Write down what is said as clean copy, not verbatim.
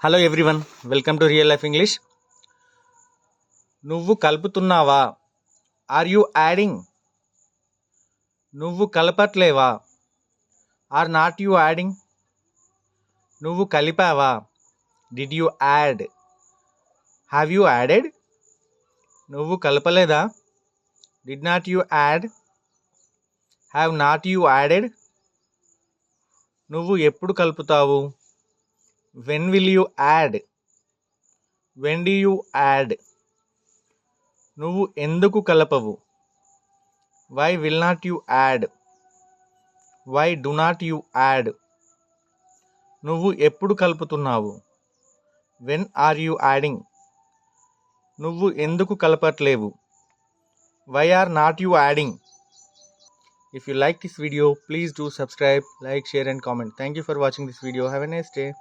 Hello everyone, welcome to real life English. నువ్వు కలుపుతున్నావా? Are you adding? నువ్వు కలపట్లేవా? Are not you adding? నువ్వు కలిపావా? Did you add? Have you added? నువ్వు కలపలేదా? Did not you add? Have not you added? నువ్వు ఎప్పుడు కలుపుతావు? When will you add? When do you add? నువ్వు ఎందుకు కలపవు? Why will not you add? Why do not you add? నువ్వు ఎప్పుడు కలుపుతున్నావు? When are you adding? నువ్వు ఎందుకు కలపట్లేవు? Why are not you adding? If you like this video, please do subscribe, like, share and comment. Thank you for watching this video. Have a nice day.